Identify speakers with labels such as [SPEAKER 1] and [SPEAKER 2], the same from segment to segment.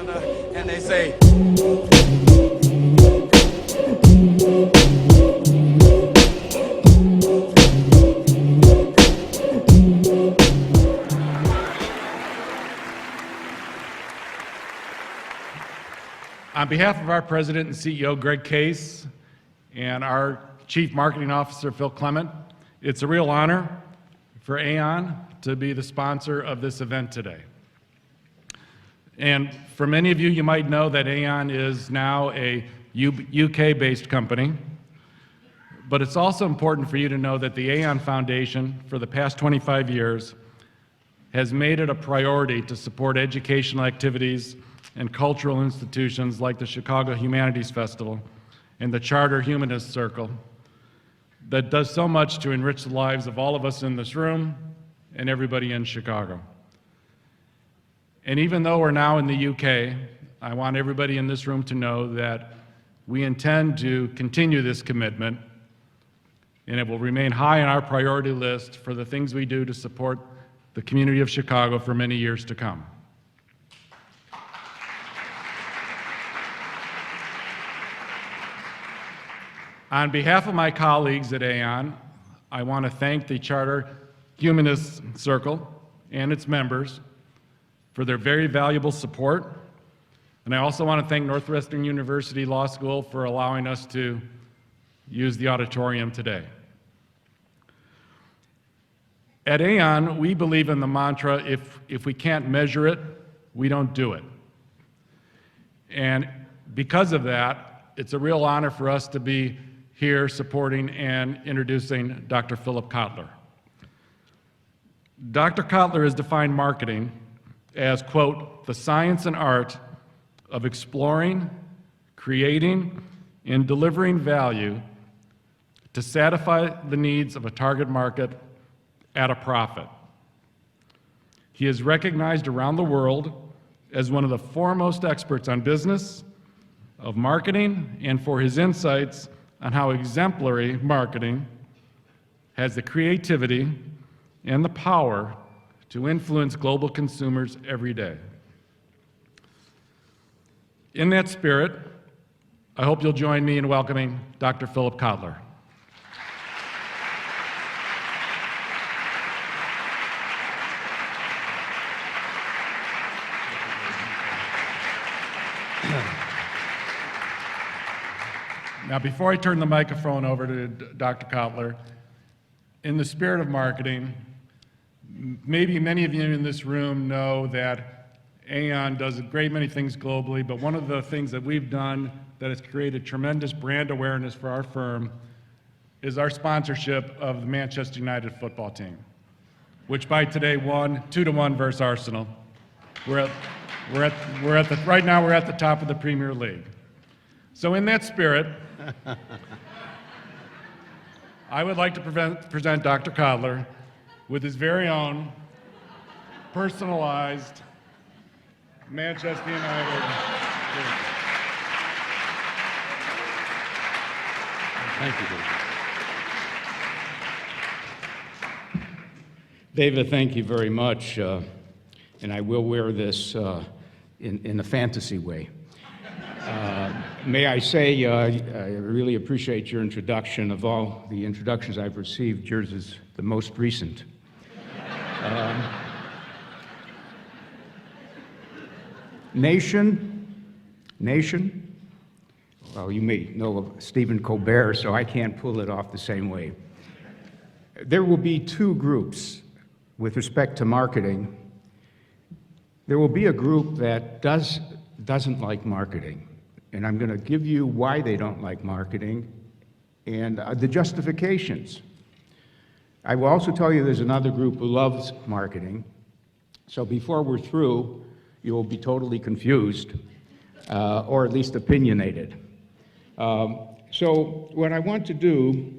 [SPEAKER 1] and they say,
[SPEAKER 2] on behalf of our President and CEO, Greg Case, and our Chief Marketing Officer, Phil Clement, it's a real honor for Aon to be the sponsor of this event today. And for many of you, you might know that Aon is now a UK-based company, but it's also important for you to know that the Aon Foundation, for the past 25 years, has made it a priority to support educational activities and cultural institutions like the Chicago Humanities Festival and the Charter Humanist Circle that does so much to enrich the lives of all of us in this room and everybody in Chicago. And even though we're now in the UK, I want everybody in this room to know that we intend to continue this commitment, and it will remain high on our priority list for the things we do to support the community of Chicago for many years to come. On behalf of my colleagues at Aon, I want to thank the Charter Humanist Circle and its members for their very valuable support. And I also want to thank Northwestern University Law School for allowing us to use the auditorium today. At Aon, we believe in the mantra, if we can't measure it, we don't do it. And because of that, it's a real honor for us to be here supporting and introducing Dr. Philip Kotler. Dr. Kotler has defined marketing as, quote, the science and art of exploring, creating, and delivering value to satisfy the needs of a target market at a profit. He is recognized around the world as one of the foremost experts on business, of marketing, and for his insights on how exemplary marketing has the creativity and the power to influence global consumers every day. In that spirit, I hope you'll join me in welcoming Dr. Philip Kotler. Now, before I turn the microphone over to Dr. Kotler, in the spirit of marketing, maybe many of you in this room know that Aon does a great many things globally, but one of the things that we've done that has created tremendous brand awareness for our firm is our sponsorship of the Manchester United football team, which by today won 2-1 versus Arsenal. Right now we're at the top of the Premier League. So in that spirit, I would like to present Dr. Kotler with his very own personalized Manchester United.
[SPEAKER 3] Thank you, David. David, thank you very much, and I will wear this in a fantasy way. May I say, I really appreciate your introduction. Of all the introductions I've received, yours is the most recent. Nation, well, you may know of Stephen Colbert, so I can't pull it off the same way. There will be two groups with respect to marketing. There will be a group that doesn't like marketing. And I'm going to give you why they don't like marketing and the justifications. I will also tell you there's another group who loves marketing. So before we're through, you will be totally confused, or at least opinionated. So what I want to do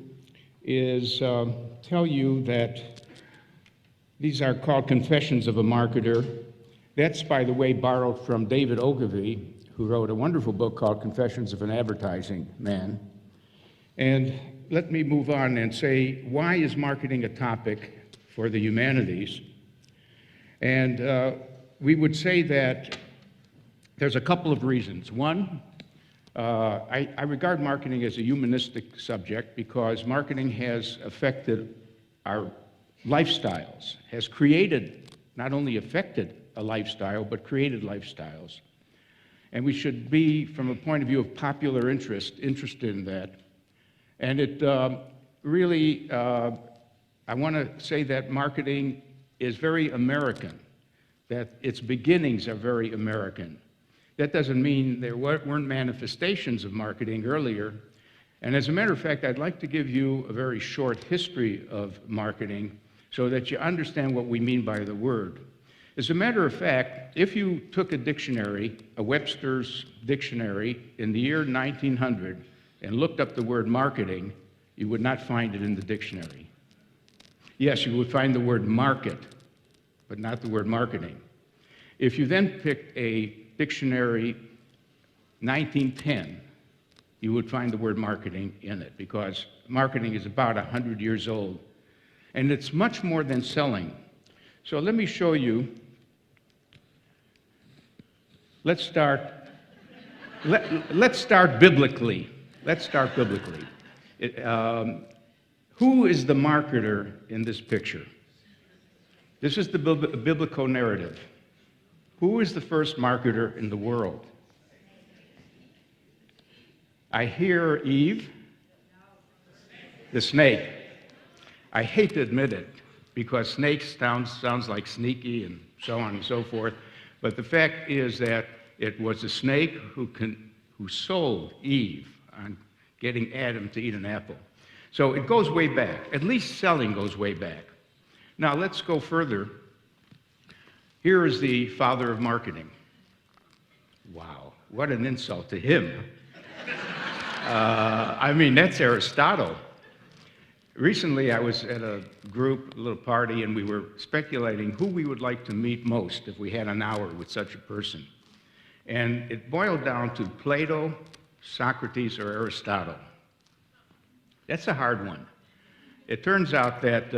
[SPEAKER 3] is tell you that these are called Confessions of a Marketer. That's, by the way, borrowed from David Ogilvy, who wrote a wonderful book called Confessions of an Advertising Man. And let me move on and say, why is marketing a topic for the humanities? And we would say that There's a couple of reasons. One, I regard marketing as a humanistic subject because marketing has affected our lifestyles, has created, not only affected a lifestyle, but created lifestyles. And we should be, from a point of view of popular interest, interested in that. And it really, I want to say that marketing is very American, that its beginnings are very American. That doesn't mean there weren't manifestations of marketing earlier. And as a matter of fact, I'd like to give you a very short history of marketing so that you understand what we mean by the word. As a matter of fact, if you took a dictionary, a Webster's dictionary, in the year 1900 and looked up the word marketing, you would not find it in the dictionary. Yes, you would find the word market, but not the word marketing. If you then picked a dictionary 1910, you would find the word marketing in it because marketing is about 100 years old. And it's much more than selling. So let me show you. Let's start biblically. Let's start biblically. Who is the marketer in this picture? This is the biblical narrative. Who is the first marketer in the world? I hear Eve, the snake. I hate to admit it because snakes sounds like sneaky and so on and so forth. But the fact is that it was the snake who sold Eve on getting Adam to eat an apple. So it goes way back. At least selling goes way back. Now let's go further. Here is the father of marketing. Wow, what an insult to him. I mean, that's Aristotle. Recently, I was at a group, a little party, and we were speculating who we would like to meet most if we had an hour with such a person. And it boiled down to Plato, Socrates, or Aristotle. That's a hard one. It turns out that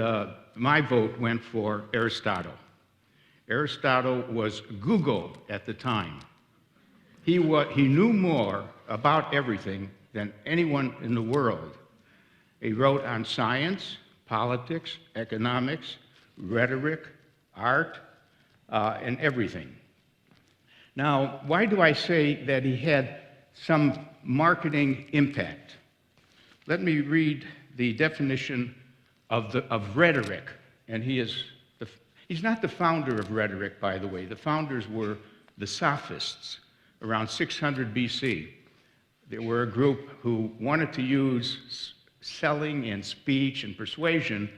[SPEAKER 3] my vote went for Aristotle. Aristotle was Google at the time. He knew more about everything than anyone in the world. He wrote on science, politics, economics, rhetoric, art, and everything. Now, why do I say that he had some marketing impact? Let me read the definition of rhetoric, and he's not the founder of rhetoric, by the way. The founders were the Sophists around 600 BC. They were a group who wanted to use selling and speech and persuasion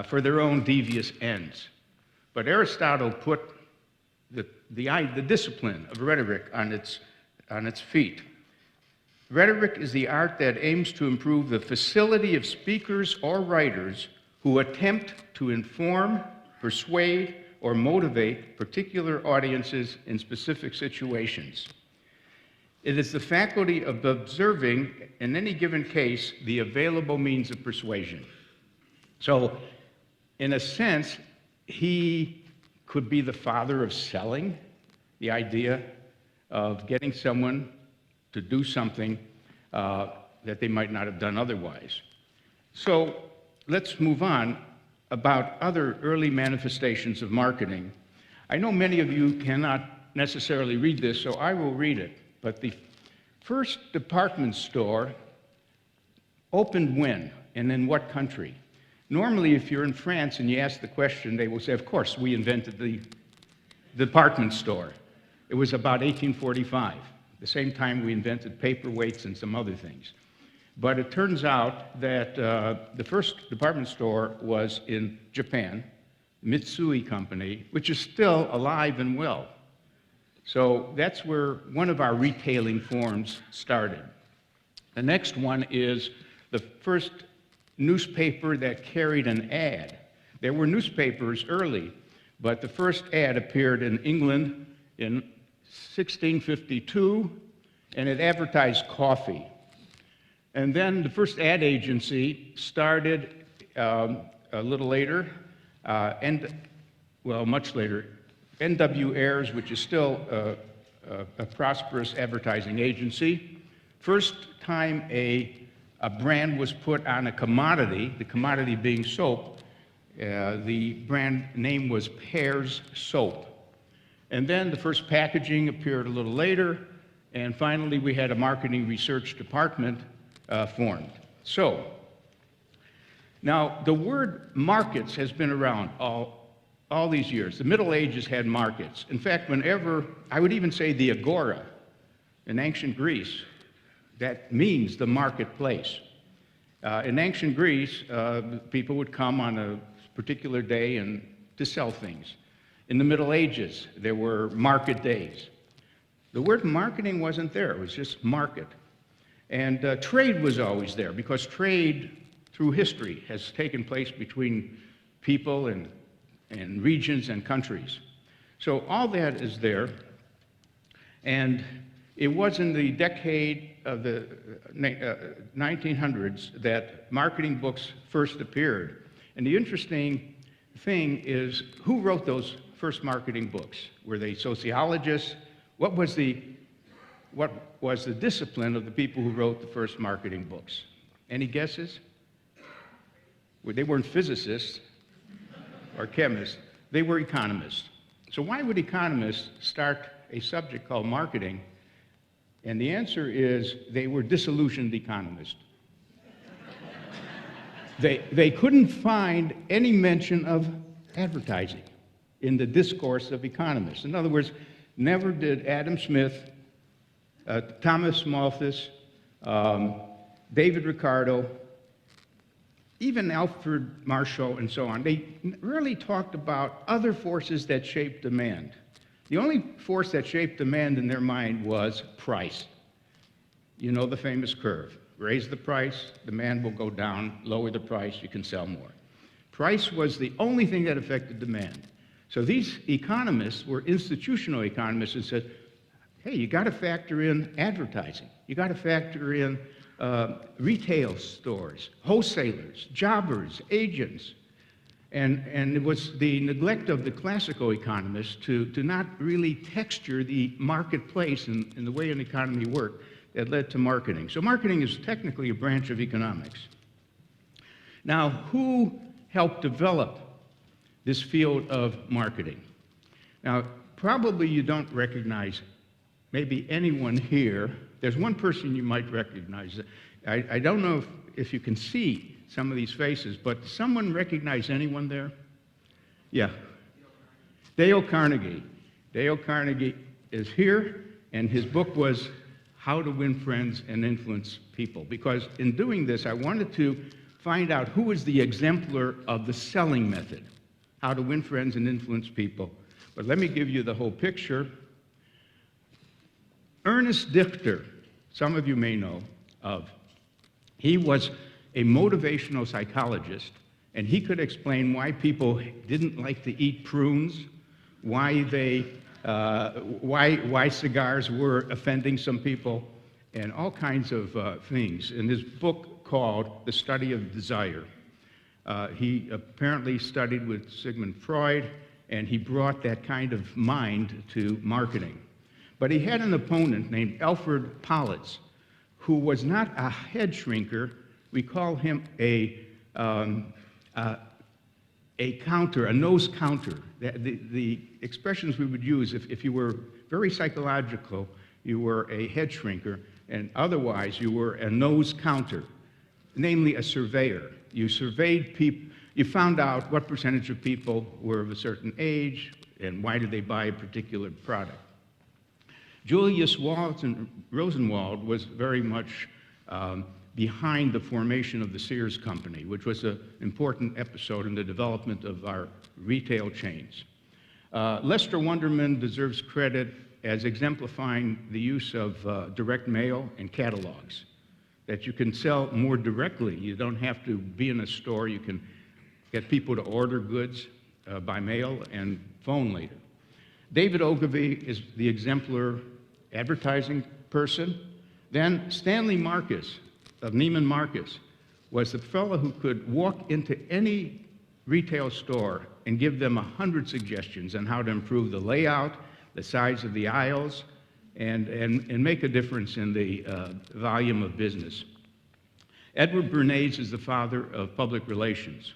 [SPEAKER 3] for their own devious ends. But Aristotle put the discipline of rhetoric on its feet. Rhetoric is the art that aims to improve the facility of speakers or writers who attempt to inform, persuade, or motivate particular audiences in specific situations. It is the faculty of observing, in any given case, the available means of persuasion. So, in a sense, he could be the father of selling, the idea of getting someone to do something that they might not have done otherwise. So, let's move on about other early manifestations of marketing. I know many of you cannot necessarily read this, so I will read it. But the first department store opened when and in what country? Normally, if you're in France and you ask the question, they will say, of course, we invented the department store. It was about 1845, the same time we invented paperweights and some other things. But it turns out that the first department store was in Japan, Mitsui Company, which is still alive and well. So that's where one of our retailing forms started. The next one is the first newspaper that carried an ad. There were newspapers early, but the first ad appeared in England in 1652, and it advertised coffee. And then the first ad agency started a little later, much later, N.W. Ayers, which is still a prosperous advertising agency. First time a brand was put on a commodity, the commodity being soap, the brand name was Pears Soap. And then the first packaging appeared a little later, and finally we had a marketing research department formed. So, now the word markets has been around all these years. The Middle Ages had markets. In fact, whenever, I would even say the agora in ancient Greece, that means the marketplace. In ancient Greece, people would come on a particular day and to sell things. In the Middle Ages, there were market days. The word marketing wasn't there, it was just market. And trade was always there, because trade through history has taken place between people and regions and countries. So all that is there, and it was in the decade of the 1900s that marketing books first appeared. And the interesting thing is, who wrote those first marketing books? Were they sociologists? What was the discipline of the people who wrote the first marketing books? Any guesses? Well, they weren't physicists or chemists, they were economists. So why would economists start a subject called marketing? And the answer is they were disillusioned economists. They couldn't find any mention of advertising in the discourse of economists. In other words, never did Adam Smith, Thomas Malthus, David Ricardo, even Alfred Marshall and so on, they really talked about other forces that shape demand. The only force that shaped demand in their mind was price. You know the famous curve. Raise the price, demand will go down. Lower the price, you can sell more. Price was the only thing that affected demand. So these economists were institutional economists and said, hey, you got to factor in advertising. You got to factor in retail stores, wholesalers, jobbers, agents. And it was the neglect of the classical economists to not really texture the marketplace and the way an economy worked that led to marketing. So marketing is technically a branch of economics. Now, who helped develop this field of marketing? Now, probably you don't recognize maybe anyone here. There's one person you might recognize. I don't know if you can see some of these faces, but does someone recognize anyone there? Yeah. Dale Carnegie. Dale Carnegie is here, and his book was How to Win Friends and Influence People. Because in doing this, I wanted to find out who is the exemplar of the selling method, how to win friends and influence people. But let me give you the whole picture. Ernest Dichter, some of you may know of. He was a motivational psychologist, and he could explain why people didn't like to eat prunes, why cigars were offending some people, and all kinds of things. In his book called The Study of Desire, he apparently studied with Sigmund Freud, and he brought that kind of mind to marketing. But he had an opponent named Alfred Politz, who was not a head shrinker. We call him a counter, a nose counter. The expressions we would use, if you were very psychological, you were a head shrinker, and otherwise you were a nose counter, namely a surveyor. You surveyed people, you found out what percentage of people were of a certain age, and why did they buy a particular product. Julius Rosenwald was very much behind the formation of the Sears Company, which was an important episode in the development of our retail chains. Lester Wunderman deserves credit as exemplifying the use of direct mail and catalogs, that you can sell more directly. You don't have to be in a store. You can get people to order goods by mail and phone later. David Ogilvy is the exemplar advertising person. Then Stanley Marcus of Neiman Marcus was the fellow who could walk into any retail store and give them 100 suggestions on how to improve the layout, the size of the aisles, and make a difference in the volume of business. Edward Bernays is the father of public relations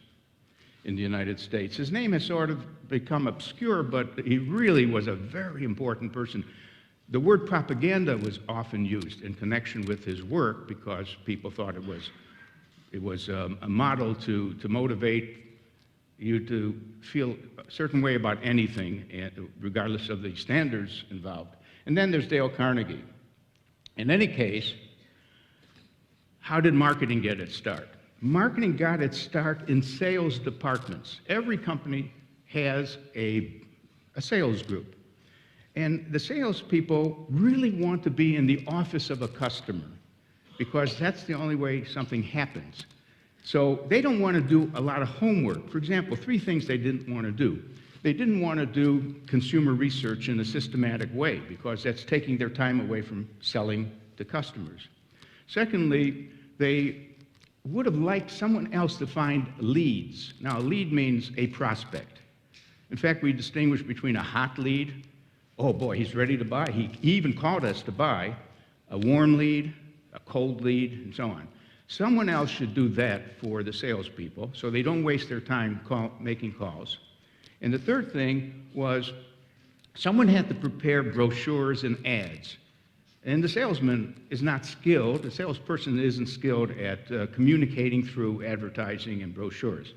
[SPEAKER 3] in the United States. His name has sort of become obscure, but he really was a very important person. The word propaganda was often used in connection with his work because people thought it was a model to motivate you to feel a certain way about anything, regardless of the standards involved. And then there's Dale Carnegie. In any case, how did marketing get its start? Marketing got its start in sales departments. Every company has a sales group. And the salespeople really want to be in the office of a customer because that's the only way something happens. So they don't want to do a lot of homework. For example, 3 things they didn't want to do. They didn't want to do consumer research in a systematic way because that's taking their time away from selling to customers. Secondly, they would have liked someone else to find leads. Now, a lead means a prospect. In fact, we distinguish between a hot lead, oh boy, he's ready to buy. He even called us to buy, a warm lead, a cold lead, and so on. Someone else should do that for the salespeople so they don't waste their time making calls. And the third thing was someone had to prepare brochures and ads. And the salesman is not skilled, the salesperson isn't skilled at communicating through advertising and brochures.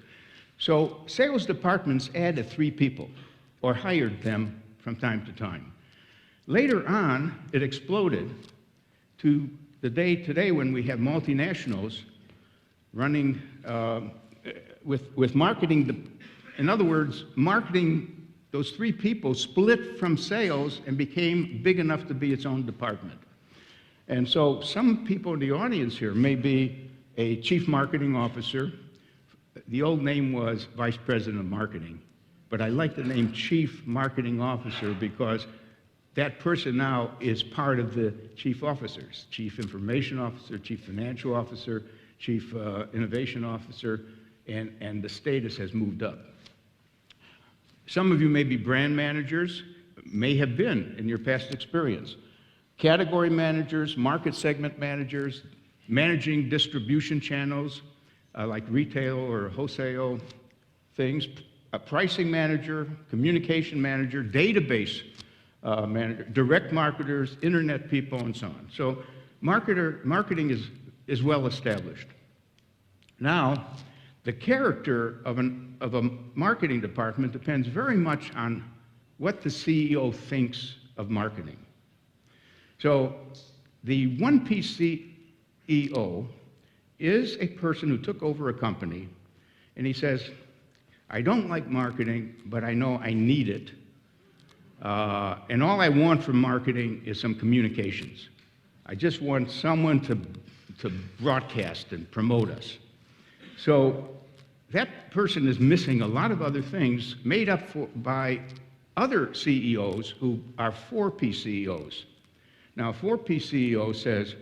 [SPEAKER 3] So sales departments added 3 people or hired them from time to time. Later on, it exploded to the day today when we have multinationals running with marketing. In other words, marketing, those 3 people split from sales and became big enough to be its own department. And so some people in the audience here may be a chief marketing officer. The old name was vice president of marketing, but I like the name chief marketing officer because that person now is part of the chief officers, chief information officer, chief financial officer, chief innovation officer, and the status has moved up. Some of you may be brand managers, may have been in your past experience. Category managers, market segment managers, managing distribution channels like retail or wholesale things, a pricing manager, communication manager, database manager, direct marketers, internet people, and so on. So marketing is well established. Now, the character of a marketing department depends very much on what the CEO thinks of marketing. So the one-piece CEO is a person who took over a company and he says, I don't like marketing, but I know I need it. And all I want from marketing is some communications. I just want someone to broadcast and promote us. So that person is missing a lot of other things made up by other CEOs who are 4-piece CEOs. Now, a 4-piece CEO says,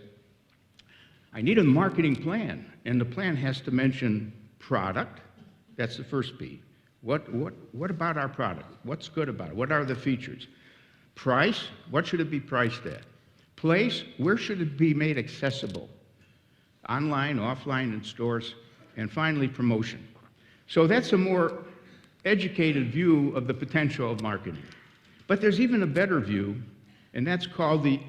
[SPEAKER 3] I need a marketing plan, and the plan has to mention product. That's the first P. What about our product? What's good about it? What are the features? Price, what should it be priced at? Place, where should it be made accessible? Online, offline, in stores. And finally, promotion. So that's a more educated view of the potential of marketing. But there's even a better view, and that's called the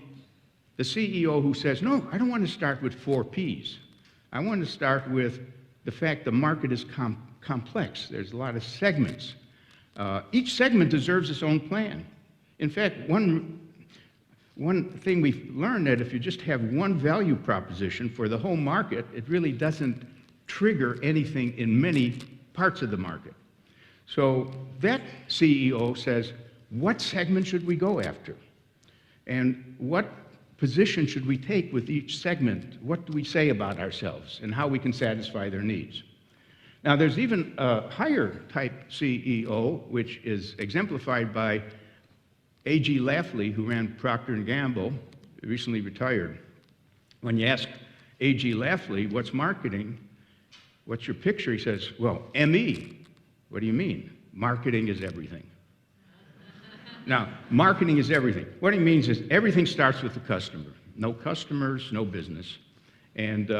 [SPEAKER 3] CEO who says, no, I don't want to start with 4 Ps. I want to start with the fact the market is complex. There's a lot of segments. Each segment deserves its own plan. In fact, one thing we've learned that if you just have one value proposition for the whole market, it really doesn't trigger anything in many parts of the market. So that CEO says, what segment should we go after? And what position should we take with each segment? What do we say about ourselves and how we can satisfy their needs? Now, there's even a higher type CEO, which is exemplified by A.G. Lafley, who ran Procter & Gamble, recently retired. When you ask A.G. Lafley, what's marketing? What's your picture? He says, well, M.E. What do you mean? Marketing is everything. Now, marketing is everything. What he means is everything starts with the customer. No customers, no business. And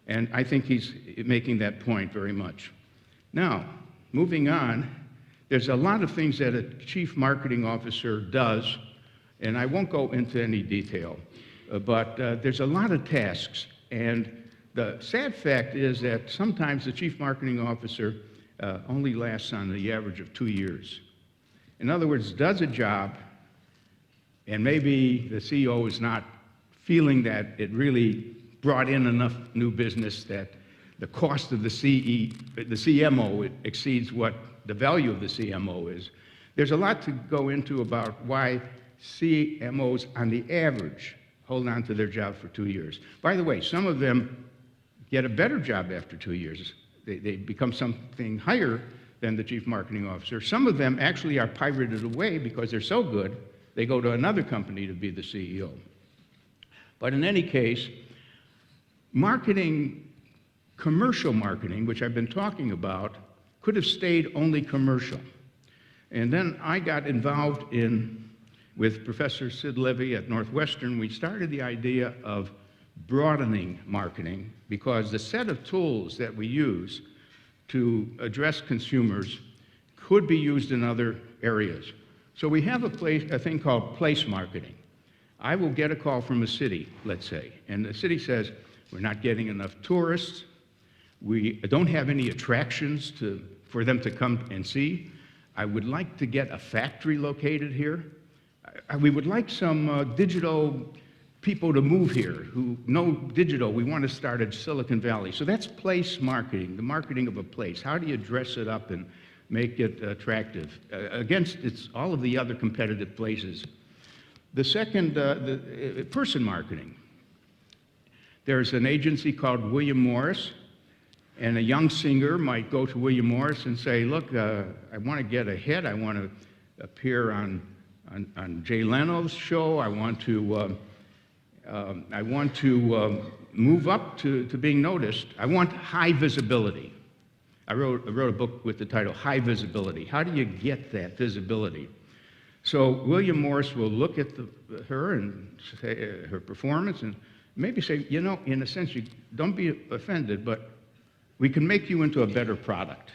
[SPEAKER 3] I think he's making that point very much. Now, moving on, there's a lot of things that a chief marketing officer does, and I won't go into any detail, but there's a lot of tasks. And the sad fact is that sometimes the chief marketing officer only lasts on the average of 2 years. In other words, does a job, and maybe the CEO is not feeling that it really brought in enough new business that the cost of the CMO exceeds what the value of the CMO is. There's a lot to go into about why CMOs, on the average, hold on to their job for 2 years. By the way, some of them get a better job after 2 years. They become something higher than the chief marketing officer. Some of them actually are pirated away because they're so good, they go to another company to be the CEO. But in any case, marketing, commercial marketing, which I've been talking about, could have stayed only commercial. And then I got involved with Professor Sid Levy at Northwestern. We started the idea of broadening marketing because the set of tools that we use to address consumers could be used in other areas. So we have a thing called place marketing. I will get a call from a city, let's say, and the city says, we're not getting enough tourists, we don't have any attractions for them to come and see. I would like to get a factory located here. We would like some digital people to move here who know digital. We want to start at Silicon Valley. So that's place marketing, the marketing of a place. How do you dress it up and make it attractive against all of the other competitive places? The second, the person marketing. There's an agency called William Morris, and a young singer might go to William Morris and say, look, I want to get a hit. I want to appear on Jay Leno's show. I want to move up to being noticed. I want high visibility. I wrote a book with the title High Visibility. How do you get that visibility? So William Morris will look at her and say her performance and maybe say, you know, in a sense, you don't be offended, but we can make you into a better product.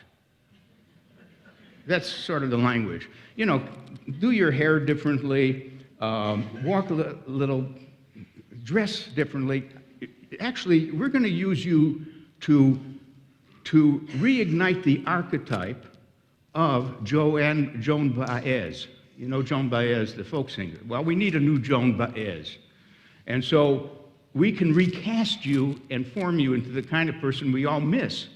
[SPEAKER 3] That's sort of the language. You know, do your hair differently, walk a little, dress differently. Actually, we're going to use you to reignite the archetype of Joan Baez. You know Joan Baez, the folk singer. Well, we need a new Joan Baez. And so we can recast you and form you into the kind of person we all miss,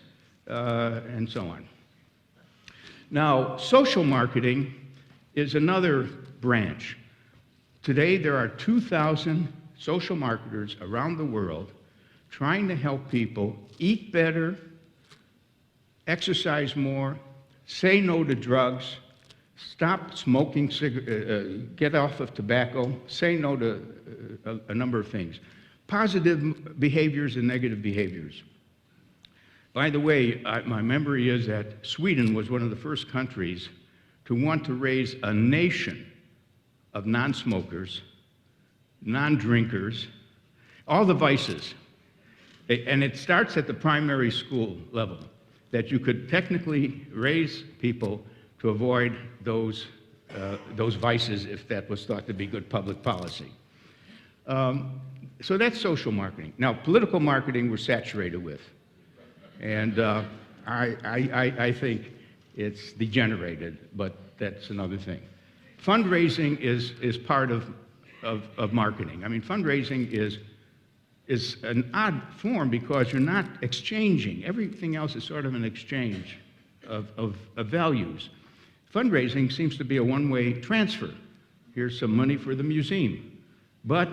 [SPEAKER 3] and so on. Now, social marketing is another branch. Today, there are 2,000 social marketers around the world trying to help people eat better, exercise more, say no to drugs, stop smoking, get off of tobacco, say no to a number of things. Positive behaviors and negative behaviors. By the way, my memory is that Sweden was one of the first countries to want to raise a nation of non-smokers, non-drinkers, all the vices. And it starts at the primary school level, that you could technically raise people to avoid those vices if that was thought to be good public policy. So that's social marketing. Now, political marketing we're saturated with. And I think it's degenerated, but that's another thing. Fundraising is part of marketing. I mean, fundraising is an odd form because you're not exchanging. Everything else is sort of an exchange of values. Fundraising seems to be a one-way transfer. Here's some money for the museum. But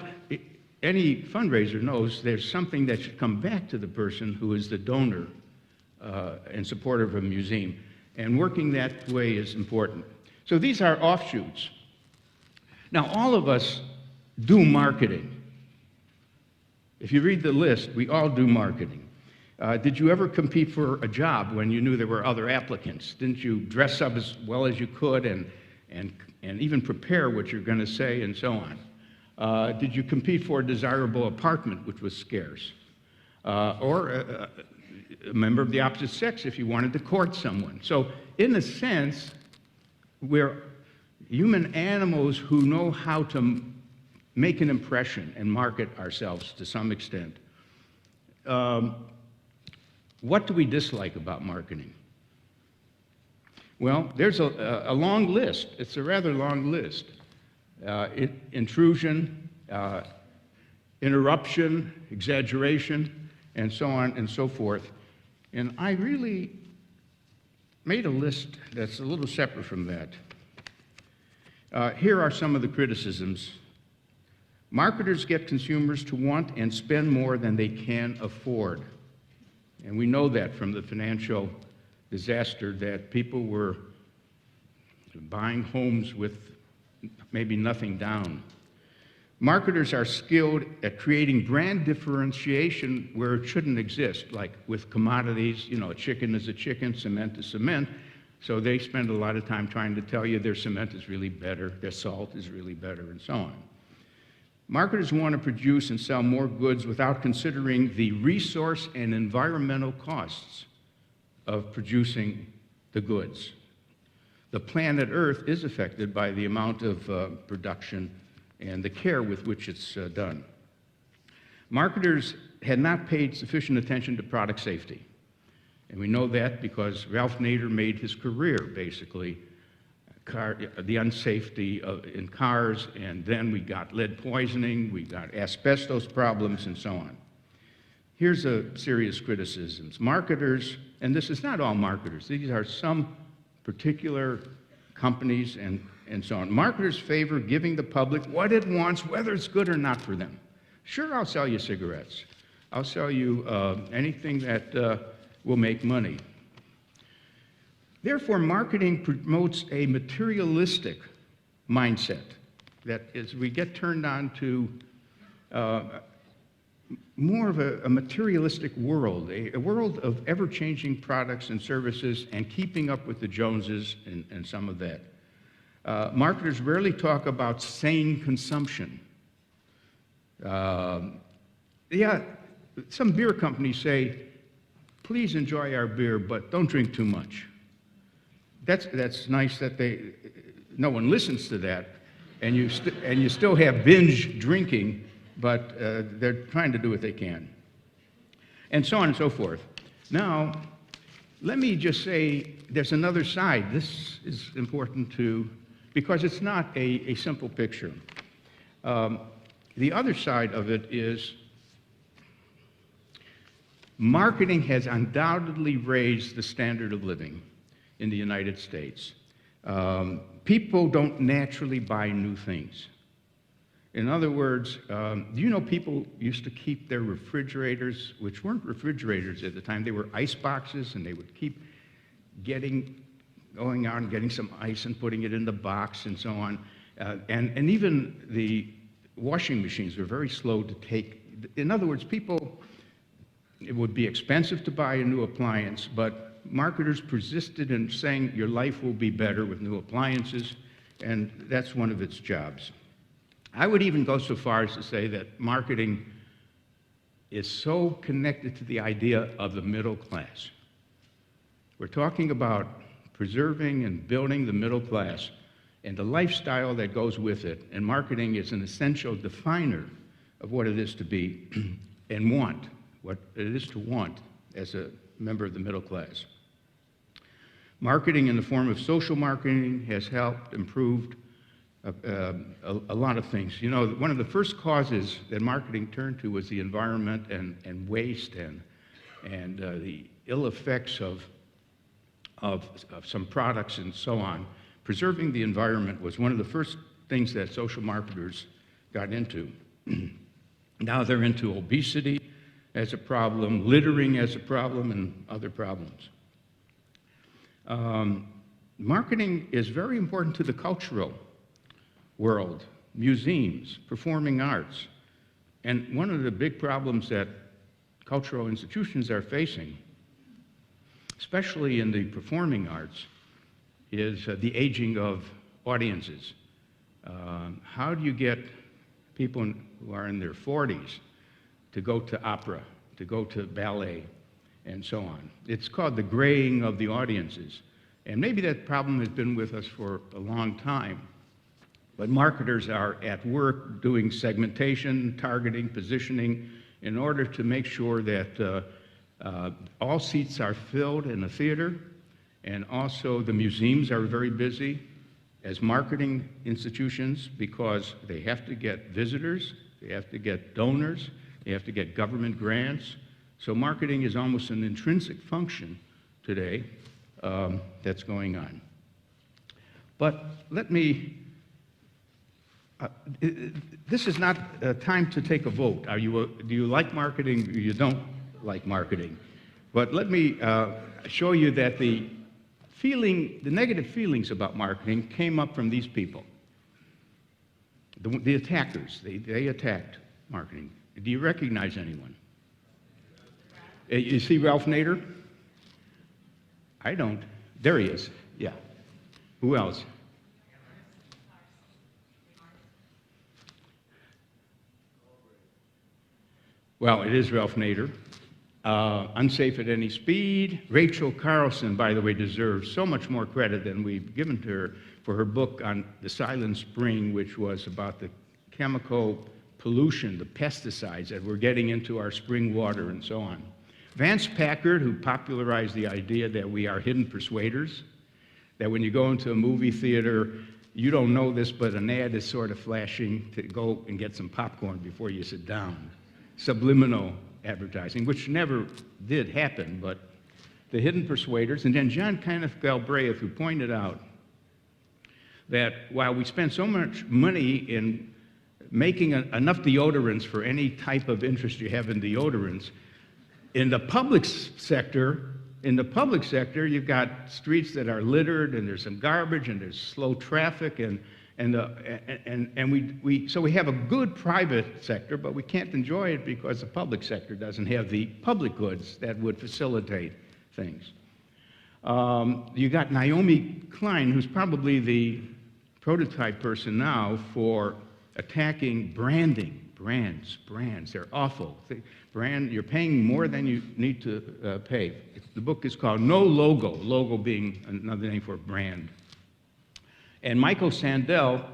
[SPEAKER 3] any fundraiser knows there's something that should come back to the person who is the donor and supporter of a museum. And working that way is important. So these are offshoots. Now, all of us do marketing. If you read the list, we all do marketing. Did you ever compete for a job when you knew there were other applicants? Didn't you dress up as well as you could and even prepare what you're going to say and so on. Did you compete for a desirable apartment, which was scarce? Or a member of the opposite sex if you wanted to court someone. So in a sense, we're human animals who know how to make an impression and market ourselves to some extent. What do we dislike about marketing? Well, there's a long list. It's a rather long list. Intrusion, interruption, exaggeration, and so on and so forth. And I really made a list that's a little separate from that. Here are some of the criticisms. Marketers get consumers to want and spend more than they can afford. And we know that from the financial disaster, that people were buying homes with maybe nothing down. Marketers are skilled at creating brand differentiation where it shouldn't exist, like with commodities, you know, a chicken is a chicken, cement is cement. So they spend a lot of time trying to tell you their cement is really better, their salt is really better, and so on. Marketers want to produce and sell more goods without considering the resource and environmental costs of producing the goods. The planet Earth is affected by the amount of production and the care with which it's done. Marketers had not paid sufficient attention to product safety. And we know that because Ralph Nader made his career, basically, the unsafety in cars, and then we got lead poisoning, we got asbestos problems, and so on. Here's a serious criticisms. Marketers, and this is not all marketers, these are some particular companies and so on. Marketers favor giving the public what it wants, whether it's good or not for them. Sure, I'll sell you cigarettes. I'll sell you anything that will make money. Therefore, marketing promotes a materialistic mindset that is, we get turned on to more of a materialistic world, a world of ever-changing products and services and keeping up with the Joneses and some of that. Marketers rarely talk about sane consumption. Yeah, some beer companies say, please enjoy our beer, but don't drink too much. That's nice that no one listens to that, and you still have binge drinking, but they're trying to do what they can. And so on and so forth. Now, let me just say there's another side. This is important too, because it's not a simple picture. The other side of it is marketing has undoubtedly raised the standard of living in the United States. People don't naturally buy new things. In other words, do you know people used to keep their refrigerators, which weren't refrigerators at the time, they were ice boxes, and they would keep going out and getting some ice and putting it in the box and so on. And even the washing machines were very slow to take. In other words, it would be expensive to buy a new appliance, but marketers persisted in saying your life will be better with new appliances, and that's one of its jobs. I would even go so far as to say that marketing is so connected to the idea of the middle class. We're talking about preserving and building the middle class and the lifestyle that goes with it, and marketing is an essential definer of what it is to be and want, what it is to want as a member of the middle class. Marketing in the form of social marketing has helped improve a lot of things. You know, one of the first causes that marketing turned to was the environment and waste and the ill effects of some products and so on. Preserving the environment was one of the first things that social marketers got into. Now they're into obesity as a problem, littering as a problem, and other problems. Marketing is very important to the cultural world, museums, performing arts. And one of the big problems that cultural institutions are facing, especially in the performing arts, is the aging of audiences. How do you get people who are in their 40s to go to opera, to go to ballet, and so on? It's called the graying of the audiences. And maybe that problem has been with us for a long time. But marketers are at work doing segmentation, targeting, positioning, in order to make sure that all seats are filled in the theater, and also the museums are very busy as marketing institutions because they have to get visitors, they have to get donors, they have to get government grants. So marketing is almost an intrinsic function today that's going on. But let me, this is not a time to take a vote. Do you like marketing or you don't like marketing? But let me show you that the negative feelings about marketing came up from these people. The attackers, they attacked marketing. Do you recognize anyone? You see Ralph Nader? I don't. There he is. Yeah. Who else? Well, it is Ralph Nader. Unsafe at Any Speed. Rachel Carlson, by the way, deserves so much more credit than we've given to her for her book on the Silent Spring, which was about the chemical pollution, the pesticides that we're getting into our spring water and so on. Vance Packard, who popularized the idea that we are hidden persuaders, that when you go into a movie theater, you don't know this, but an ad is sort of flashing to go and get some popcorn before you sit down. Subliminal advertising, which never did happen, but the hidden persuaders. And then John Kenneth Galbraith, who pointed out that while we spend so much money in making enough deodorants for any type of interest you have in deodorants, in the public sector, you've got streets that are littered, and there's some garbage, and there's slow traffic, so we have a good private sector, but we can't enjoy it because the public sector doesn't have the public goods that would facilitate things. You got Naomi Klein, who's probably the prototype person now for attacking branding. Brands, they're awful. You're paying more than you need to pay. The book is called No Logo, logo being another name for brand. And Michael Sandel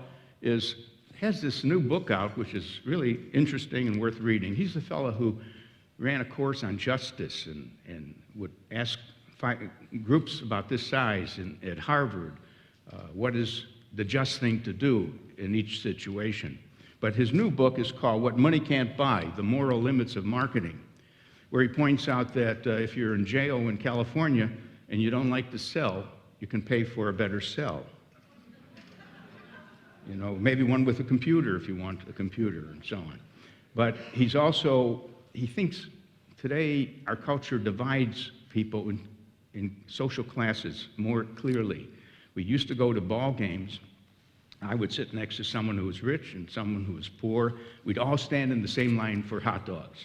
[SPEAKER 3] has this new book out, which is really interesting and worth reading. He's the fellow who ran a course on justice and would ask groups about this size at Harvard, what is the just thing to do in each situation. But his new book is called What Money Can't Buy, The Moral Limits of Marketing, where he points out that if you're in jail in California and you don't like to sell, you can pay for a better sell. You know, maybe one with a computer if you want a computer and so on. But he thinks today our culture divides people in social classes more clearly. We used to go to ball games. I would sit next to someone who was rich and someone who was poor. We'd all stand in the same line for hot dogs.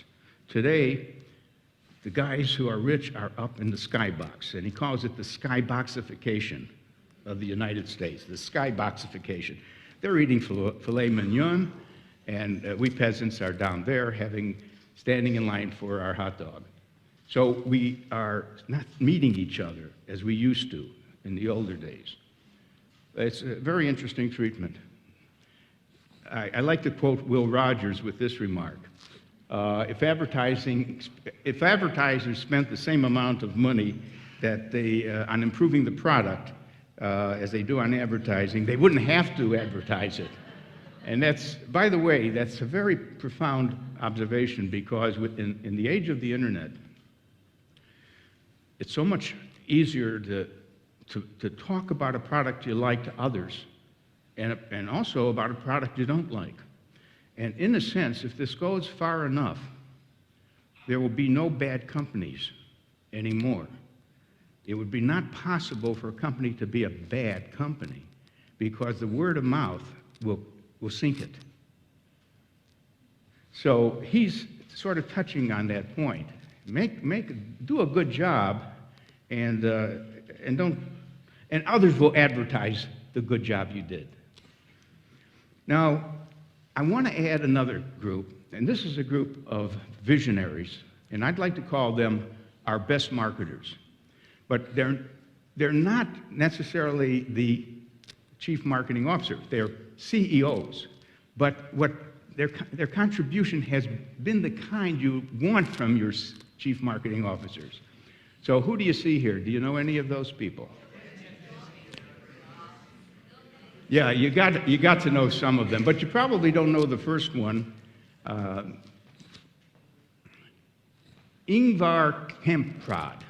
[SPEAKER 3] Today, the guys who are rich are up in the skybox, and he calls it the skyboxification of the United States, the skyboxification. They're eating filet mignon, and we peasants are down there standing in line for our hot dog. So we are not meeting each other as we used to in the older days. It's a very interesting treatment. I like to quote Will Rogers with this remark. If advertisers spent the same amount of money that on improving the product as they do on advertising, they wouldn't have to advertise it. And that's, by the way, that's a very profound observation because in the age of the internet, it's so much easier to talk about a product you like to others and also about a product you don't like. And in a sense, if this goes far enough, there will be no bad companies anymore. It would be not possible for a company to be a bad company because the word of mouth will sink it. So he's sort of touching on that point. Do a good job and others will advertise the good job you did. Now, I want to add another group, and this is a group of visionaries, and I'd like to call them our best marketers. But they're not necessarily the chief marketing officer. They're CEOs. But what their contribution has been the kind you want from your chief marketing officers. So who do you see here? Do you know any of those people? Yeah, you got to know some of them, but you probably don't know the first one. Ingvar Kamprad.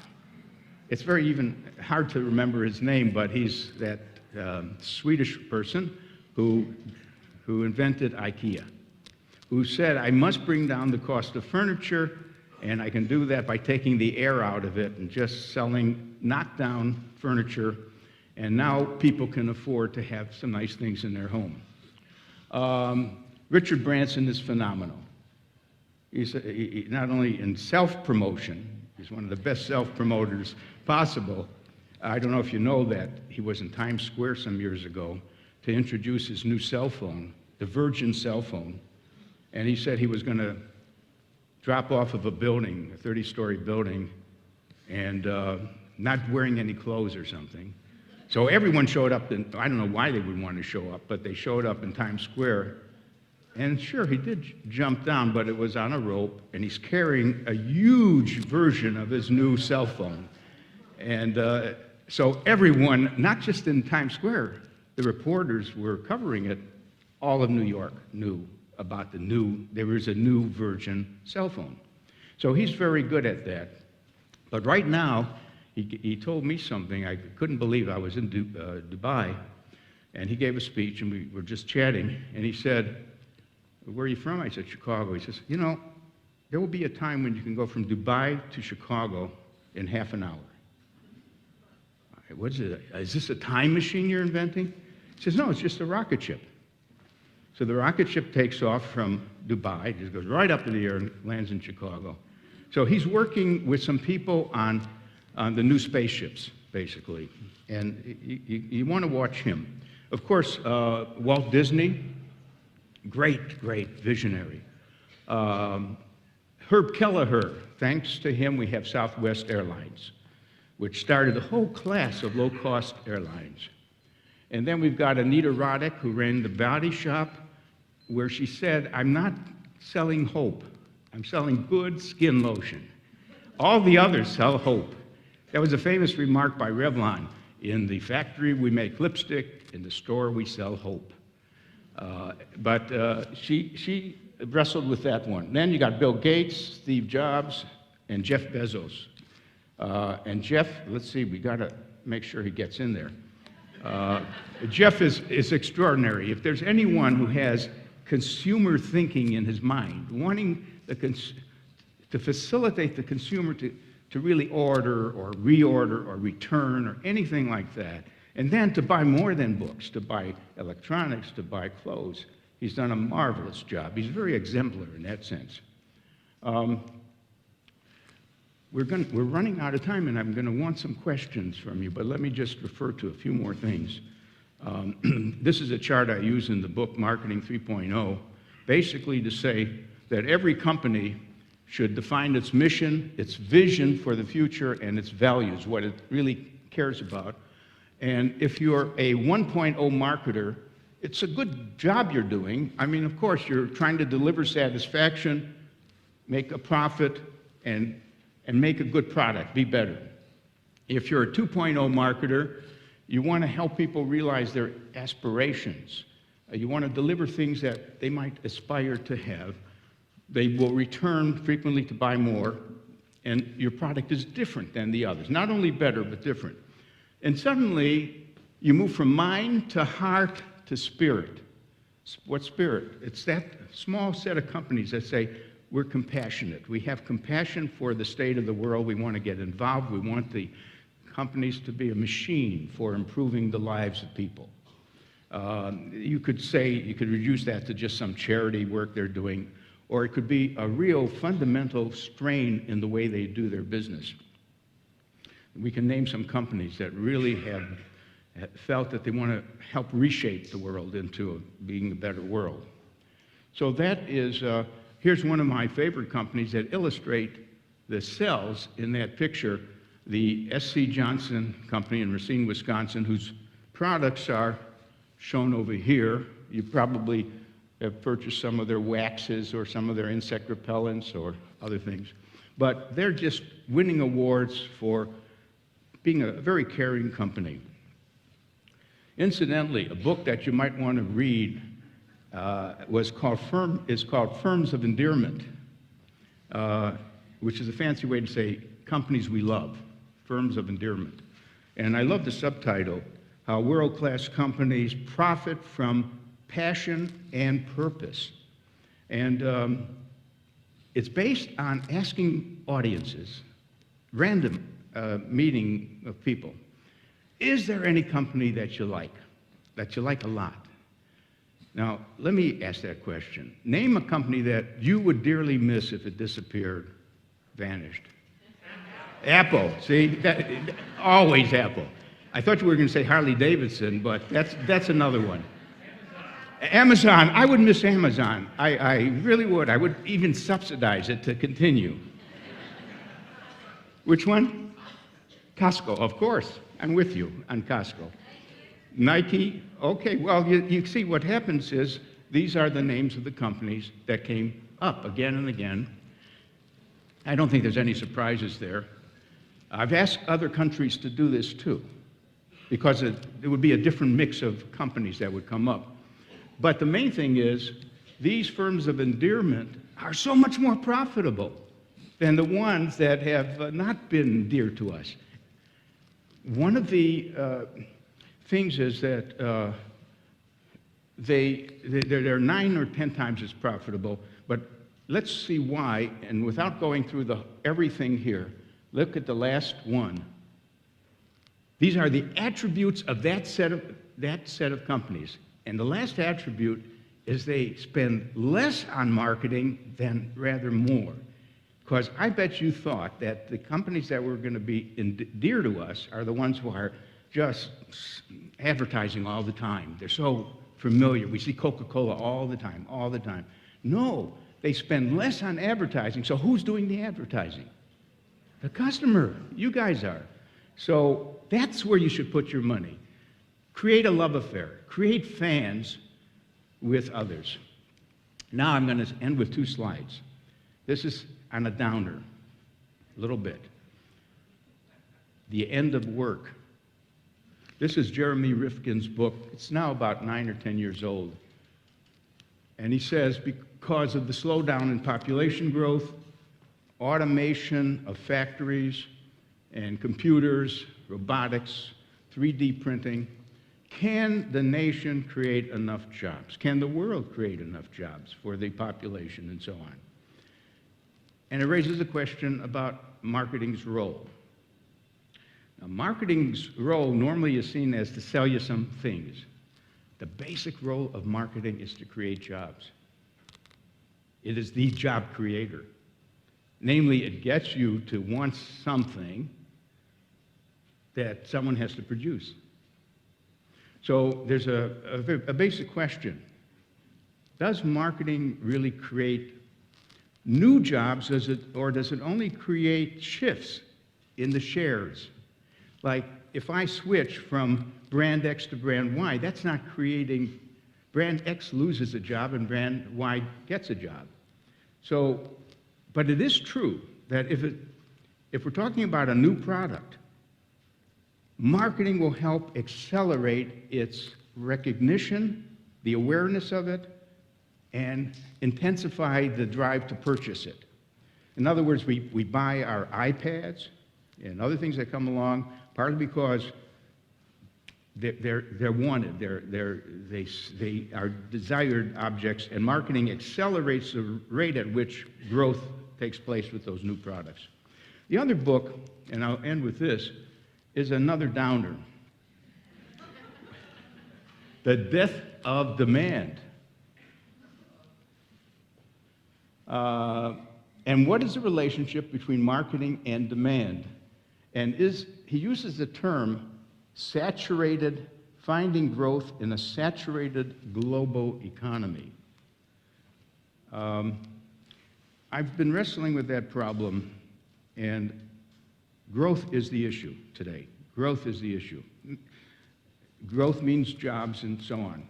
[SPEAKER 3] It's very even hard to remember his name, but he's that Swedish person who invented IKEA, who said, I must bring down the cost of furniture, and I can do that by taking the air out of it and just selling knockdown furniture, and now people can afford to have some nice things in their home. Richard Branson is phenomenal. He's not only in self-promotion, he's one of the best self-promoters possible. I don't know if you know that he was in Times Square some years ago to introduce his new cell phone, the Virgin cell phone, and he said he was going to drop off of a building, a 30-story building, and not wearing any clothes or something. So everyone showed up, and I don't know why they would want to show up, but they showed up in Times Square. And sure, he did jump down, but it was on a rope, and he's carrying a huge version of his new cell phone. And so everyone, not just in Times Square, the reporters were covering it, all of New York knew about there was a new Virgin cell phone. So he's very good at that. But right now, he told me something I couldn't believe. I was in Dubai, and he gave a speech, and we were just chatting, and he said, where are you from? I said, Chicago. He says, you know, there will be a time when you can go from Dubai to Chicago in half an hour. What's it? Is this a time machine you're inventing? He says, no, it's just a rocket ship. So the rocket ship takes off from Dubai, just goes right up in the air and lands in Chicago. So he's working with some people on the new spaceships, basically. And you want to watch him. Of course, Walt Disney, great visionary. Herb Kelleher, thanks to him, we have Southwest Airlines, which started a whole class of low-cost airlines. And then we've got Anita Roddick, who ran the Body Shop, where she said, I'm not selling hope. I'm selling good skin lotion. All the others sell hope. That was a famous remark by Revlon. In the factory, we make lipstick. In the store, we sell hope. But she wrestled with that one. Then you got Bill Gates, Steve Jobs, and Jeff Bezos. And Jeff, let's see, we got to make sure he gets in there. Jeff is extraordinary. If there's anyone who has consumer thinking in his mind, wanting to facilitate the consumer to really order or reorder or return or anything like that, and then to buy more than books, to buy electronics, to buy clothes, he's done a marvelous job. He's very exemplary in that sense. We're running out of time, and I'm going to want some questions from you, but let me just refer to a few more things. This is a chart I use in the book Marketing 3.0, basically to say that every company should define its mission, its vision for the future, and its values, what it really cares about. And if you're a 1.0 marketer, it's a good job you're doing. I mean, of course, you're trying to deliver satisfaction, make a profit, and make a good product, be better. If you're a 2.0 marketer, you want to help people realize their aspirations. You want to deliver things that they might aspire to have. They will return frequently to buy more, and your product is different than the others. Not only better, but different. And suddenly, you move from mind to heart to spirit. What spirit? It's that small set of companies that say, we're compassionate. We have compassion for the state of the world. We want to get involved. We want the companies to be a machine for improving the lives of people. You could reduce that to just some charity work they're doing, or it could be a real fundamental strain in the way they do their business. We can name some companies that really have felt that they want to help reshape the world into being a better world. So that is, here's one of my favorite companies that illustrate the cells in that picture, the S.C. Johnson Company in Racine, Wisconsin, whose products are shown over here. You probably have purchased some of their waxes or some of their insect repellents or other things. But they're just winning awards for being a very caring company. Incidentally, a book that you might want to read is called Firms of Endearment, which is a fancy way to say companies we love, Firms of Endearment. And I love the subtitle, How World-Class Companies Profit from Passion and Purpose. And it's based on asking audiences, random meeting of people, is there any company that you like a lot? Now, let me ask that question. Name a company that you would dearly miss if it disappeared, vanished. Apple, see, always Apple. I thought you were going to say Harley Davidson, but that's another one. Amazon, I would miss Amazon. I really would. I would even subsidize it to continue. Which one? Costco, of course. I'm with you on Costco. Nike, okay, well, you see what happens is these are the names of the companies that came up again and again. I don't think there's any surprises there. I've asked other countries to do this too, because it would be a different mix of companies that would come up. But the main thing is, these firms of endearment are so much more profitable than the ones that have not been dear to us. One of the things is that they're 9 or 10 times as profitable, but let's see why, and without going through everything here, look at the last one. These are the attributes of that set of companies. And the last attribute is they spend less on marketing than rather more. Because I bet you thought that the companies that were going to be dear to us are the ones who are just advertising all the time. They're so familiar. We see Coca-Cola all the time, all the time. No, they spend less on advertising. So who's doing the advertising? The customer. You guys are. So that's where you should put your money. Create a love affair. Create fans with others. Now I'm going to end with 2 slides. This is on a downer, a little bit. The End of Work. This is Jeremy Rifkin's book. It's now about 9 or 10 years old. And he says, because of the slowdown in population growth, automation of factories and computers, robotics, 3D printing, can the nation create enough jobs? Can the world create enough jobs for the population and so on? And it raises a question about marketing's role. Now, marketing's role normally is seen as to sell you some things. The basic role of marketing is to create jobs. It is the job creator. Namely, it gets you to want something that someone has to produce. So there's a basic question. Does marketing really create new jobs, or does it only create shifts in the shares? Like, if I switch from brand X to brand Y, that's not creating, brand X loses a job and brand Y gets a job. So, but it is true that if we're talking about a new product, marketing will help accelerate its recognition, the awareness of it, and intensify the drive to purchase it. In other words, we buy our iPads and other things that come along, partly because they're wanted, they are desired objects, and marketing accelerates the rate at which growth takes place with those new products. The other book, and I'll end with this, is another downer. The Death of Demand. And what is the relationship between marketing and demand? And he uses the term finding growth in a saturated global economy. I've been wrestling with that problem, and growth is the issue today. Growth is the issue. Growth means jobs and so on.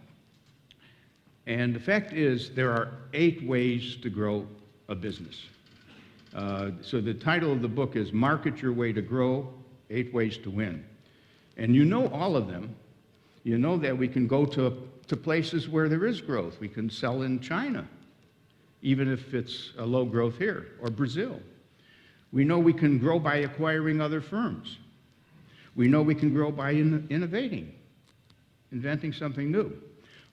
[SPEAKER 3] And the fact is, there are 8 ways to grow a business. So the title of the book is Market Your Way to Grow, 8 Ways to Win. And you know all of them. You know that we can go to places where there is growth. We can sell in China, even if it's a low growth here, or Brazil. We know we can grow by acquiring other firms. We know we can grow by innovating, inventing something new.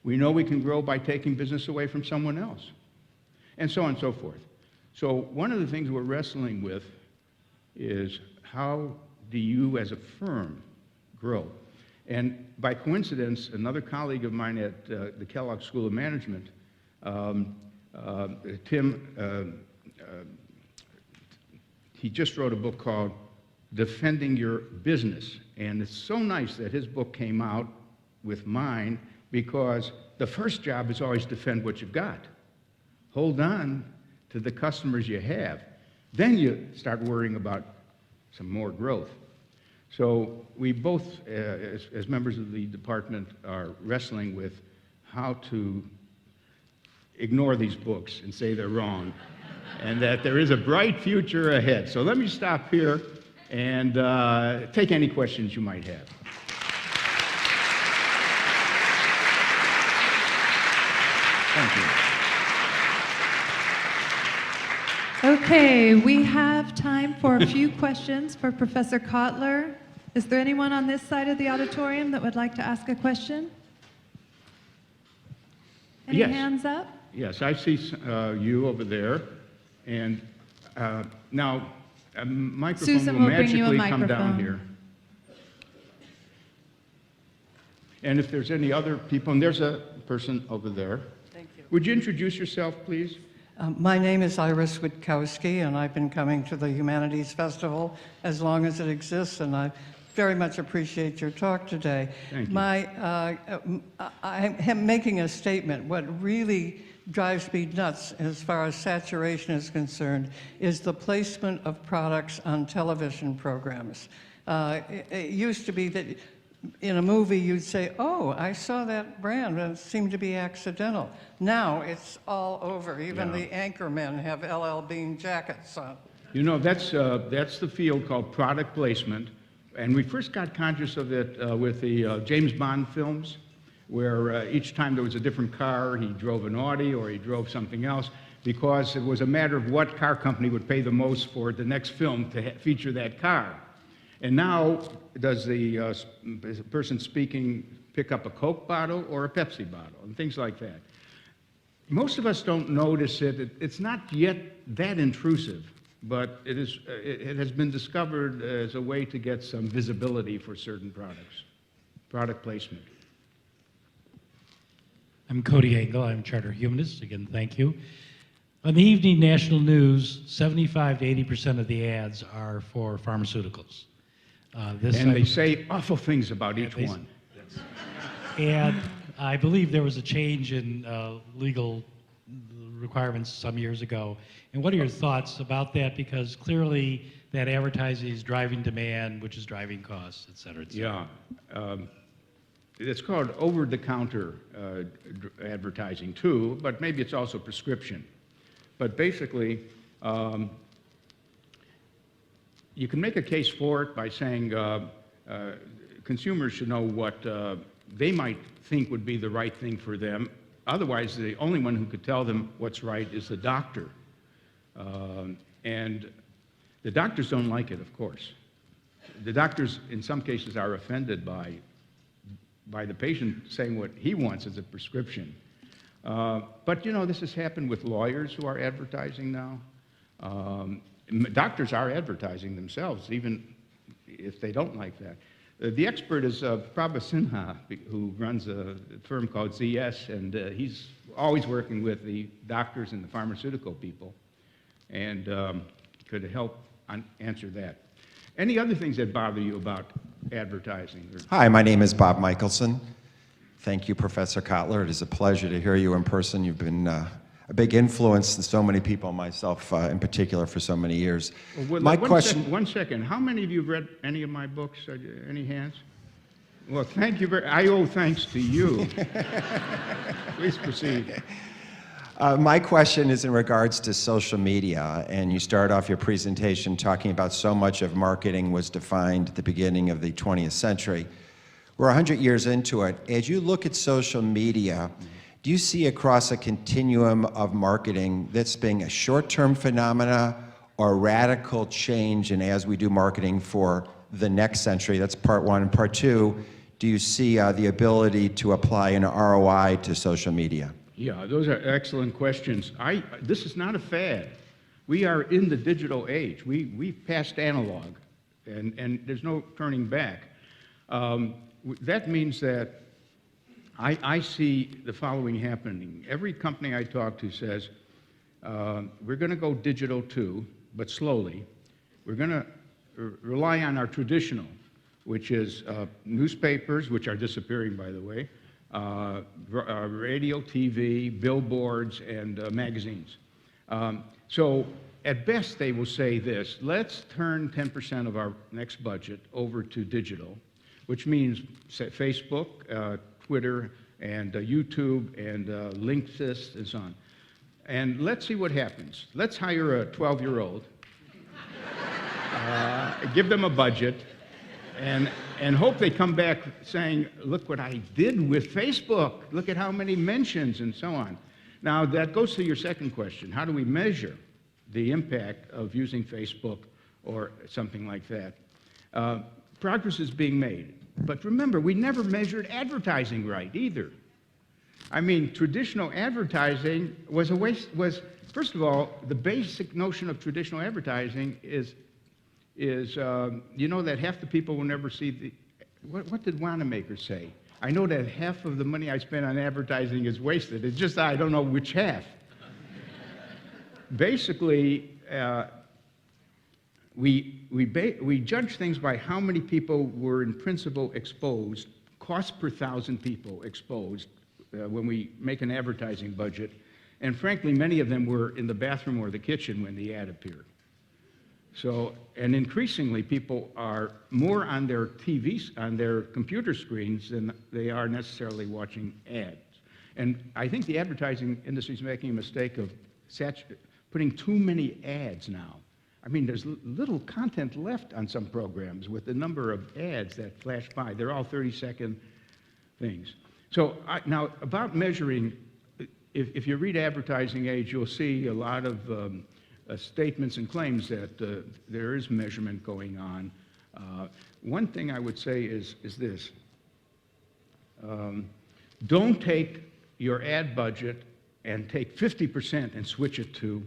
[SPEAKER 3] We know we can grow by taking business away from someone else, and so on and so forth. So one of the things we're wrestling with is how do you as a firm grow? And by coincidence, another colleague of mine at the Kellogg School of Management, Tim, he just wrote a book called Defending Your Business. And it's so nice that his book came out with mine, because the first job is always defend what you've got. Hold on to the customers you have. Then you start worrying about some more growth. So we both, as members of the department, are wrestling with how to ignore these books and say they're wrong, and that there is a bright future ahead. So let me stop here and take any questions you might have. Thank you.
[SPEAKER 1] Okay, we have time for a few questions for Professor Kotler. Is there anyone on this side of the auditorium that would like to ask a question? Any
[SPEAKER 3] Yes.
[SPEAKER 1] hands up?
[SPEAKER 3] Yes, I see you over there. And now, a microphone
[SPEAKER 1] Susan
[SPEAKER 3] will
[SPEAKER 1] will bring you a
[SPEAKER 3] magically come down
[SPEAKER 1] microphone.
[SPEAKER 3] here. And if there's any other people, and there's a person over there.
[SPEAKER 4] Thank you.
[SPEAKER 3] Would you introduce yourself, please?
[SPEAKER 4] My name is Iris Witkowski, and I've been coming to the Humanities Festival as long as it exists, and I very much appreciate your talk today.
[SPEAKER 3] Thank you.
[SPEAKER 4] I am making a statement. What really drives me nuts as far as saturation is concerned is the placement of products on television programs. It used to be that in a movie you'd say, oh, I saw that brand, and it seemed to be accidental. Now it's all over. Even the anchormen have LL Bean jackets on.
[SPEAKER 3] You know, that's the field called product placement. And we first got conscious of it with the James Bond films, where each time there was a different car, he drove an Audi or he drove something else, because it was a matter of what car company would pay the most for the next film to feature that car. And now, does the person speaking pick up a Coke bottle or a Pepsi bottle, and things like that. Most of us don't notice it. It's not yet that intrusive, but it has been discovered as a way to get some visibility for certain products, product placement.
[SPEAKER 5] I'm Cody Engel. I'm a charter humanist. Again, thank you. On the evening national news, 75 to 80% of the ads are for pharmaceuticals.
[SPEAKER 3] And they say awful things about each one.
[SPEAKER 5] And I believe there was a change in legal requirements some years ago. And what are your thoughts about that? Because clearly that advertising is driving demand, which is driving costs, et cetera, et cetera.
[SPEAKER 3] Yeah. It's called over-the-counter advertising too, but maybe it's also prescription. But basically, you can make a case for it by saying consumers should know what they might think would be the right thing for them. Otherwise, the only one who could tell them what's right is the doctor. And the doctors don't like it, of course. The doctors, in some cases, are offended by the patient saying what he wants as a prescription. But, you know, this has happened with lawyers who are advertising now. Doctors are advertising themselves, even if they don't like that. The expert is Prabha Sinha, who runs a firm called ZS, and he's always working with the doctors and the pharmaceutical people, and could help answer that. Any other things that bother you about advertising.
[SPEAKER 6] Hi, my name is Bob Michelson. Thank you, Professor Kotler. It is a pleasure to hear you in person. You've been a big influence in so many people, myself in particular, for so many years.
[SPEAKER 3] Well,
[SPEAKER 6] My
[SPEAKER 3] one
[SPEAKER 6] question...
[SPEAKER 3] One second. How many of you have read any of my books? Any hands? Well, thank you I owe thanks to you. Please proceed.
[SPEAKER 6] My question is in regards to social media, and you start off your presentation talking about so much of marketing was defined at the beginning of the 20th century. We're 100 years into it. As you look at social media, do you see across a continuum of marketing that's being a short-term phenomena or a radical change in as we do marketing for the next century? That's part one. And part two, do you see the ability to apply an ROI to social media?
[SPEAKER 3] Yeah, those are excellent questions. This is not a fad. We are in the digital age. We've passed analog, and there's no turning back. That means that I see the following happening. Every company I talk to says, we're going to go digital too, but slowly. We're going to rely on our traditional, which is newspapers, which are disappearing, by the way, radio, TV, billboards, and magazines. So at best, they will say this: let's turn 10% of our next budget over to digital, which means Facebook, Twitter, and YouTube, and Linksys, and so on. And let's see what happens. Let's hire a 12-year-old, give them a budget, and hope they come back saying, look what I did with Facebook. Look at how many mentions, and so on. Now, that goes to your second question. How do we measure the impact of using Facebook or something like that? Progress is being made. But remember, we never measured advertising right either. I mean, traditional advertising was a waste. First of all, the basic notion of traditional advertising is you know that half the people will never see the... What did Wanamaker say? I know that half of the money I spend on advertising is wasted. It's just I don't know which half. Basically, we judge things by how many people were in principle exposed, cost per 1,000 people exposed when we make an advertising budget. And frankly, many of them were in the bathroom or the kitchen when the ad appeared. So, and increasingly, people are more on their TVs, on their computer screens than they are necessarily watching ads. And I think the advertising industry is making a mistake of putting too many ads now. I mean, there's little content left on some programs with the number of ads that flash by. They're all 30-second things. So now, about measuring, if you read Advertising Age, you'll see a lot of statements and claims that there is measurement going on. One thing I would say is this. Don't take your ad budget and take 50% and switch it to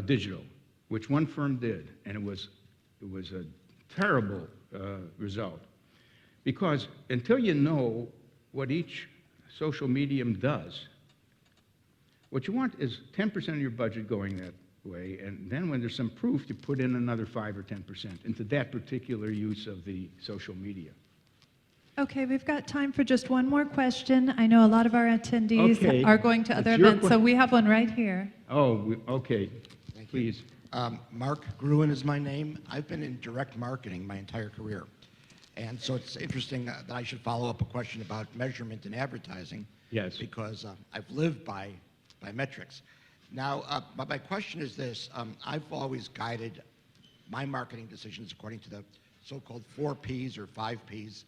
[SPEAKER 3] digital, which one firm did, and it was a terrible result. Because until you know what each social medium does, what you want is 10% of your budget going that way, and then when there's some proof, you put in another 5 or 10% into that particular use of the social media.
[SPEAKER 1] Okay, we've got time for just one more question. I know a lot of our attendees are going to other events, so we have one right here.
[SPEAKER 3] Oh, okay.
[SPEAKER 7] Thank
[SPEAKER 3] Please.
[SPEAKER 7] you. Mark Gruen is my name. I've been in direct marketing my entire career. And so it's interesting that I should follow up a question about measurement in advertising.
[SPEAKER 3] Yes.
[SPEAKER 7] Because I've lived by metrics. Now, my question is this. I've always guided my marketing decisions according to the so-called 4 Ps or 5 Ps,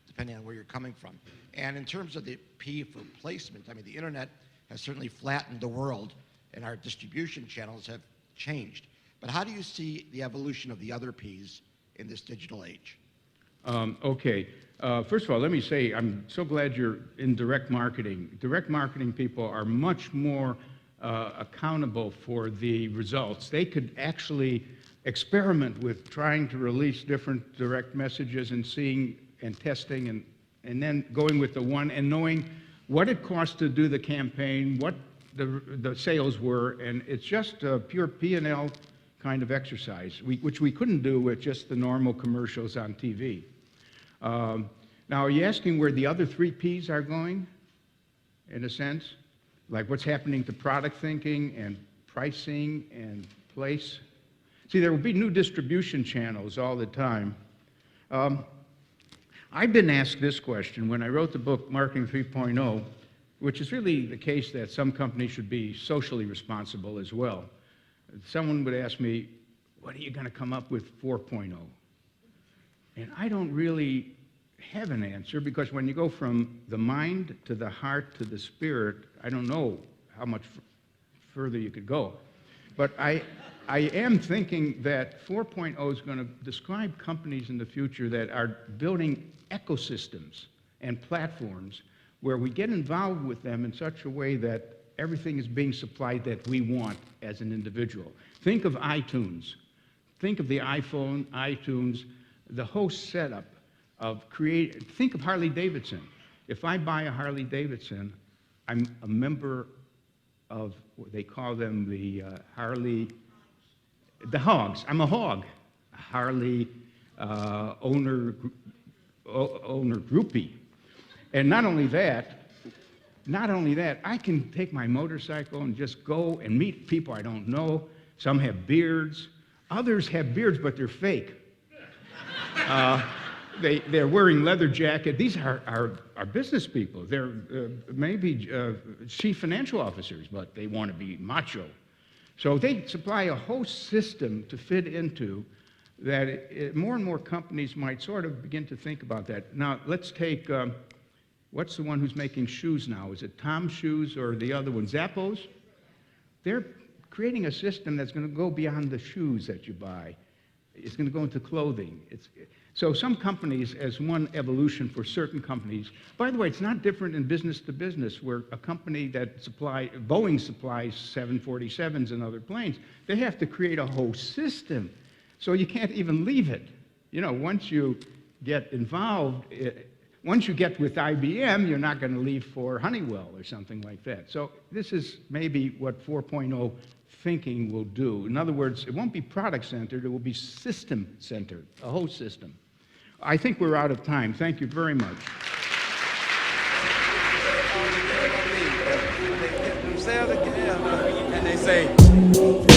[SPEAKER 7] depending on where you're coming from. And in terms of the P for placement, I mean, the internet has certainly flattened the world, and our distribution channels have changed. But how do you see the evolution of the other Ps in this digital age?
[SPEAKER 3] Okay. First of all, let me say I'm so glad you're in direct marketing. Direct marketing people are much more accountable for the results. They could actually experiment with trying to release different direct messages and seeing and testing and then going with the one and knowing what it cost to do the campaign, what the sales were, and it's just a pure P&L kind of exercise, which we couldn't do with just the normal commercials on TV. Now, are you asking where the other 3 Ps are going, in a sense? Like what's happening to product thinking and pricing and place? See, there will be new distribution channels all the time. I've been asked this question when I wrote the book Marketing 3.0, which is really the case that some companies should be socially responsible as well. Someone would ask me, what are you going to come up with 4.0? And I don't really have an answer, because when you go from the mind to the heart to the spirit, I don't know how much further you could go. But I am thinking that 4.0 is going to describe companies in the future that are building ecosystems and platforms where we get involved with them in such a way that everything is being supplied that we want as an individual. Think of iTunes. Think of the iPhone, iTunes, the whole setup of think of Harley Davidson. If I buy a Harley Davidson, I'm a member of what they call them, the hogs. I'm a hog, a Harley owner groupie. And not only that, I can take my motorcycle and just go and meet people I don't know. Some have beards. Others have beards, but they're fake. They're wearing leather jackets. These are business people. They're maybe chief financial officers, but they want to be macho. So they supply a whole system to fit into that. More and more companies might sort of begin to think about that. Now, let's take, what's the one who's making shoes now? Is it Tom Shoes or the other one, Zappos? They're creating a system that's going to go beyond the shoes that you buy. It's going to go into clothing. So some companies, as one evolution for certain companies, by the way, it's not different in business to business, where a company that Boeing supplies 747s and other planes, they have to create a whole system. So you can't even leave it. You know, once you get involved, once you get with IBM, you're not going to leave for Honeywell or something like that. So this is maybe what 4.0 thinking will do. In other words, it won't be product-centered, it will be system-centered, a whole system. I think we're out of time. Thank you very much.
[SPEAKER 8] They say